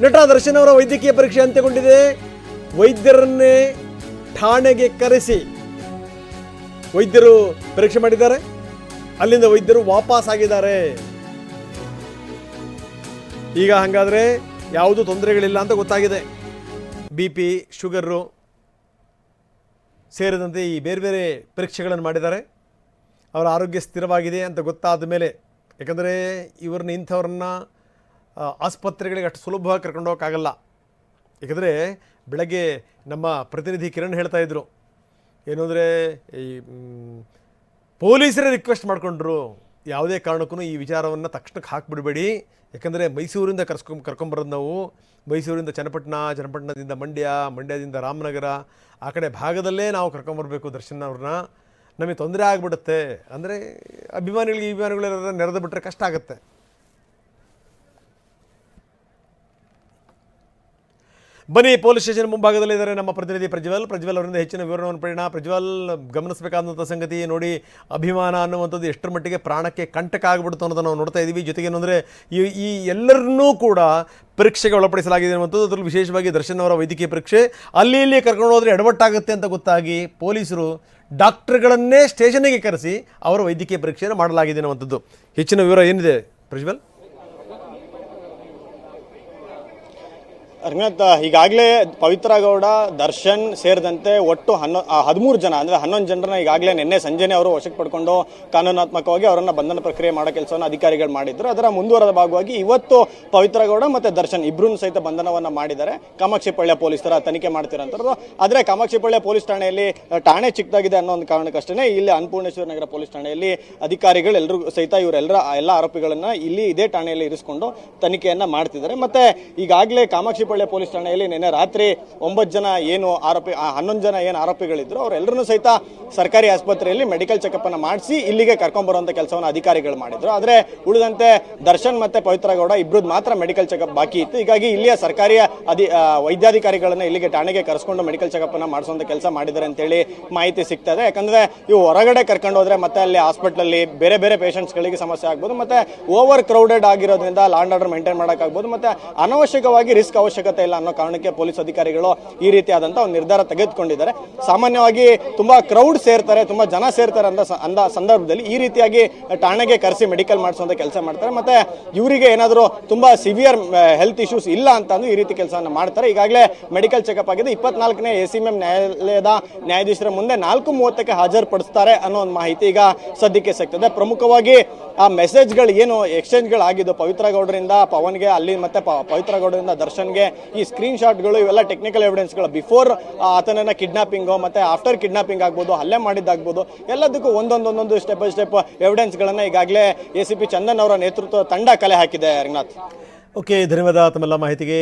ನಟ ದರ್ಶನ್ ಅವರ ವೈದ್ಯಕೀಯ ಪರೀಕ್ಷೆ ಅಂತ್ಯಗೊಂಡಿದೆ. ವೈದ್ಯರನ್ನೇ ಠಾಣೆಗೆ ಕರೆಸಿ ವೈದ್ಯರು ಪರೀಕ್ಷೆ ಮಾಡಿದ್ದಾರೆ. ಅಲ್ಲಿಂದ ವೈದ್ಯರು ವಾಪಸ್ ಆಗಿದ್ದಾರೆ. ಈಗ ಹಾಗಾದರೆ ಯಾವುದೂ ತೊಂದರೆಗಳಿಲ್ಲ ಅಂತ ಗೊತ್ತಾಗಿದೆ. BP, ಶುಗರು ಸೇರಿದಂತೆ ಈ ಬೇರೆ ಬೇರೆ ಪರೀಕ್ಷೆಗಳನ್ನು ಮಾಡಿದ್ದಾರೆ. ಅವರ ಆರೋಗ್ಯ ಸ್ಥಿರವಾಗಿದೆ ಅಂತ ಗೊತ್ತಾದ ಮೇಲೆ, ಯಾಕಂದರೆ ಇಂಥವ್ರನ್ನ ಆಸ್ಪತ್ರೆಗಳಿಗೆ ಅಷ್ಟು ಸುಲಭವಾಗಿ ಕರ್ಕೊಂಡು ಹೋಗೋಕ್ಕಾಗಲ್ಲ. ಯಾಕಂದರೆ ಬೆಳಗ್ಗೆ ನಮ್ಮ ಪ್ರತಿನಿಧಿ ಕಿರಣ್ ಹೇಳ್ತಾ ಇದ್ರು, ಏನು ಅಂದರೆ ಈ ಪೊಲೀಸರೇ ರಿಕ್ವೆಸ್ಟ್ ಮಾಡಿಕೊಂಡ್ರು, ಯಾವುದೇ ಕಾರಣಕ್ಕೂ ಈ ವಿಚಾರವನ್ನು ತಕ್ಷಣಕ್ಕೆ ಹಾಕಿಬಿಡಬೇಡಿ. ಯಾಕಂದರೆ ಮೈಸೂರಿಂದ ಕರ್ಕೊಂಬರೋದು ನಾವು, ಮೈಸೂರಿಂದ ಚನ್ನಪಟ್ಟಣದಿಂದ ಮಂಡ್ಯದಿಂದ ರಾಮನಗರ ಆ ಕಡೆ ಭಾಗದಲ್ಲೇ ನಾವು ಕರ್ಕೊಂಬರ್ಬೇಕು ದರ್ಶನ್ ಅವ್ರನ್ನ. ನಮಗೆ ತೊಂದರೆ ಆಗಿಬಿಡುತ್ತೆ. ಅಂದರೆ ಅಭಿಮಾನಿಗಳೆಲ್ಲ ನೆರೆದು ಬಿಟ್ಟರೆ ಕಷ್ಟ ಆಗುತ್ತೆ. ಬನ್ನಿ, ಪೊಲೀಸ್ ಸ್ಟೇಷನ್ ಮುಂಭಾಗದಲ್ಲಿದ್ದಾರೆ ನಮ್ಮ ಪ್ರತಿನಿಧಿ ಪ್ರಜ್ವಲ್ ಅವರಿಂದ ಹೆಚ್ಚಿನ ವಿವರವನ್ನು ಪಡೆಯೋಣ. ಪ್ರಜ್ವಲ್, ಗಮನಿಸಬೇಕಾದಂಥ ಸಂಗತಿ ನೋಡಿ, ಅಭಿಮಾನ ಅನ್ನುವಂಥದ್ದು ಎಷ್ಟರ ಮಟ್ಟಿಗೆ ಪ್ರಾಣಕ್ಕೆ ಕಂಟಕ ಆಗಿಬಿಡ್ತು ಅನ್ನೋದನ್ನು ನಾವು ನೋಡ್ತಾ ಇದ್ದೀವಿ. ಜೊತೆಗೆ ಏನಂದರೆ ಈ ಎಲ್ಲರನ್ನೂ ಕೂಡ ಪರೀಕ್ಷೆಗೆ ಒಳಪಡಿಸಲಾಗಿದೆ ಅನ್ನುವಂಥದ್ದು. ಅದರಲ್ಲಿ ವಿಶೇಷವಾಗಿ ದರ್ಶನ್ ಅವರ ವೈದ್ಯಕೀಯ ಪರೀಕ್ಷೆ ಅಲ್ಲಿ ಕರ್ಕೊಂಡು ಹೋದರೆ ಎಡವಟ್ಟಾಗುತ್ತೆ ಅಂತ ಗೊತ್ತಾಗಿ ಪೊಲೀಸರು ಡಾಕ್ಟರ್ಗಳನ್ನೇ ಸ್ಟೇಷನ್ನಿಗೆ ಕರೆಸಿ ಅವರ ವೈದ್ಯಕೀಯ ಪರೀಕ್ಷೆಯನ್ನು ಮಾಡಲಾಗಿದೆ ಅನ್ನುವಂಥದ್ದು. ಹೆಚ್ಚಿನ ವಿವರ ಏನಿದೆ ಪ್ರಜ್ವಲ್? ರಂಗನಾಥ್, ಈಗಾಗಲೇ ಪವಿತ್ರ ಗೌಡ, ದರ್ಶನ್ ಸೇರಿದಂತೆ ಒಟ್ಟು 13 ಜನ, ಅಂದರೆ 11 ಜನರನ್ನ ಈಗಾಗಲೇ ನಿನ್ನೆ ಸಂಜೆನೇ ಅವರು ವಶಕ್ಕೆ ಪಡ್ಕೊಂಡು ಕಾನೂನಾತ್ಮಕವಾಗಿ ಅವರನ್ನು ಬಂಧನ ಪ್ರಕ್ರಿಯೆ ಮಾಡೋ ಕೆಲಸವನ್ನು ಅಧಿಕಾರಿಗಳು ಮಾಡಿದ್ರು. ಅದರ ಮುಂದುವರೆದ ಭಾಗವಾಗಿ ಇವತ್ತು ಪವಿತ್ರ ಗೌಡ ಮತ್ತು ದರ್ಶನ್ ಇಬ್ಬರೂ ಸಹಿತ ಬಂಧನವನ್ನು ಮಾಡಿದ್ದಾರೆ. ಕಾಮಾಕ್ಷಿಪಳ್ಳಿ ಪೊಲೀಸರ ತನಿಖೆ ಮಾಡ್ತಿರೋಂಥದ್ದು. ಆದರೆ ಕಾಮಾಕ್ಷಿಪಳ್ಳಿ ಪೊಲೀಸ್ ಠಾಣೆಯಲ್ಲಿ ಠಾಣೆ ಚಿಕ್ಕದಾಗಿದೆ ಅನ್ನೋ ಒಂದು ಕಾರಣಕ್ಕಷ್ಟೇ ಇಲ್ಲಿ ಅನ್ನಪೂರ್ಣೇಶ್ವರ ನಗರ ಪೊಲೀಸ್ ಠಾಣೆಯಲ್ಲಿ ಅಧಿಕಾರಿಗಳು ಎಲ್ಲರೂ ಸಹಿತ ಎಲ್ಲ ಆರೋಪಿಗಳನ್ನು ಇಲ್ಲಿ ಇದೇ ಠಾಣೆಯಲ್ಲಿ ಇರಿಸಿಕೊಂಡು ತನಿಖೆಯನ್ನು ಮಾಡ್ತಿದ್ದಾರೆ. ಮತ್ತು ಈಗಾಗಲೇ ಕಾಮಾಕ್ಷಿ ಪೊಲೀಸ್ ಠಾಣೆಯಲ್ಲಿ ನಿನ್ನೆ ರಾತ್ರಿ 9 ಜನ ಏನು 11 ಜನ ಏನು ಆರೋಪಿಗಳಿದ್ರು ಅವರೆಲ್ಲರೂ ಸಹಿತ ಸರ್ಕಾರಿ ಆಸ್ಪತ್ರೆಯಲ್ಲಿ ಮೆಡಿಕಲ್ ಚೆಕಪ್ ಅನ್ನು ಮಾಡಿಸಿ ಇಲ್ಲಿಗೆ ಕರ್ಕೊಂಡ್ಬರುವಂಥ ಕೆಲಸವನ್ನು ಅಧಿಕಾರಿಗಳು ಮಾಡಿದ್ರು. ಆದರೆ ಉಳಿದಂತೆ ದರ್ಶನ್ ಮತ್ತೆ ಪವಿತ್ರ ಗೌಡ ಇಬ್ಬರದ್ದು ಮಾತ್ರ ಮೆಡಿಕಲ್ ಚೆಕಪ್ ಬಾಕಿ ಇತ್ತು. ಹೀಗಾಗಿ ಇಲ್ಲಿಯ ಸರ್ಕಾರಿ ವೈದ್ಯಾಧಿಕಾರಿಗಳನ್ನ ಇಲ್ಲಿಗೆ ಠಾಣೆಗೆ ಕರೆಸ್ಕೊಂಡು ಮೆಡಿಕಲ್ ಚೆಕಪ್ ಅನ್ನು ಮಾಡಿಸುವಂಥ ಕೆಲಸ ಮಾಡಿದ್ದಾರೆ ಅಂತೇಳಿ ಮಾಹಿತಿ ಸಿಗ್ತಾ ಇದೆ. ಯಾಕಂದ್ರೆ ಇವು ಹೊರಗಡೆ ಕರ್ಕೊಂಡು ಹೋದ್ರೆ ಮತ್ತೆ ಅಲ್ಲಿ ಹಾಸ್ಪಿಟಲಲ್ಲಿ ಬೇರೆ ಬೇರೆ ಪೇಷಂಟ್ಸ್ಗಳಿಗೆ ಸಮಸ್ಯೆ ಆಗ್ಬೋದು, ಮತ್ತೆ ಓವರ್ ಕ್ರೌಡೆಡ್ ಆಗಿರೋದ್ರಿಂದ ಲಾ ಅಂಡ್ ಆರ್ಡರ್ ಮೇಂಟೈನ್ ಮಾಡೋಕ್ಕಾಗ್ಬೋದು, ಮತ್ತೆ ಅನವಶ್ಯಕವಾಗಿ ರಿಸ್ಕ್ ಅವಶ್ಯಕತೆ ಇಲ್ಲ ಅನ್ನೋ ಕಾರಣಕ್ಕೆ ಪೊಲೀಸ್ ಅಧಿಕಾರಿಗಳು ಈ ರೀತಿಯಾದಂಥ ಒಂದು ನಿರ್ಧಾರ ತೆಗೆದುಕೊಂಡಿದ್ದಾರೆ. ಸಾಮಾನ್ಯವಾಗಿ ತುಂಬಾ ಕ್ರೌಡ್ ಸೇರ್ತಾರೆ, ತುಂಬಾ ಜನ ಸೇರ್ತಾರೆ ಅಂದ ಸಂದರ್ಭದಲ್ಲಿ ಈ ರೀತಿಯಾಗಿ ಠಾಣೆಗೆ ಕರೆಸಿ ಮೆಡಿಕಲ್ ಮಾಡಿಸುವಂತ ಕೆಲಸ ಮಾಡ್ತಾರೆ. ಮತ್ತೆ ಇವರಿಗೆ ಏನಾದರೂ ತುಂಬಾ ಸಿವಿಯರ್ ಹೆಲ್ತ್ ಇಶ್ಯೂಸ್ ಇಲ್ಲ ಅಂತ ಈ ರೀತಿ ಕೆಲಸವನ್ನು ಮಾಡ್ತಾರೆ. ಈಗಾಗಲೇ ಮೆಡಿಕಲ್ ಚೆಕಪ್ ಆಗಿದೆ. 24ನೇ ACMM ನ್ಯಾಯಾಲಯದ ನ್ಯಾಯಾಧೀಶರ ಮುಂದೆ 4:30ಕ್ಕೆ ಹಾಜರುಪಡಿಸ್ತಾರೆ ಅನ್ನೋ ಒಂದು ಮಾಹಿತಿ ಈಗ ಸದ್ಯಕ್ಕೆ ಸಿಗ್ತದೆ. ಪ್ರಮುಖವಾಗಿ ಆ ಮೆಸೇಜ್ಗಳು ಏನು ಎಕ್ಸ್ಚೇಂಜ್ಗಳು ಆಗಿದ್ದು ಪವಿತ್ರ ಗೌಡರಿಂದ ಪವನ್ಗೆ, ಅಲ್ಲಿ ಮತ್ತೆ ಪವಿತ್ರ ಗೌಡರಿಂದ ದರ್ಶನ್ಗೆ, ಈ ಸ್ಕ್ರೀನ್ ಶಾಟ್ಗಳು ಇವೆಲ್ಲ ಟೆಕ್ನಿಕಲ್ ಎವಿಡೆನ್ಸ್ಗಳು ಬಿಫೋರ್ ಆತನನ್ನ ಕಿಡ್ನಾಪಿಂಗು ಮತ್ತೆ ಆಫ್ಟರ್ ಕಿಡ್ನಾಪಿಂಗ್ ಆಗ್ಬೋದು, ಹಲ್ಲೆ ಮಾಡಿದ್ದಾಗ್ಬೋದು, ಎಲ್ಲದಕ್ಕೂ ಒಂದೊಂದು ಸ್ಟೆಪ್ ಬೈ ಸ್ಟೆಪ್ ಎವಿಡೆನ್ಸ್ಗಳನ್ನು ಈಗಾಗಲೇ ACP ಚಂದನ್ ಅವರ ನೇತೃತ್ವ ತಂಡ ಕಲೆ ಹಾಕಿದೆ. ರಂಗನಾಥ್, ಓಕೆ, ಧನ್ಯವಾದ ತಮ್ಮೆಲ್ಲ ಮಾಹಿತಿಗೆ.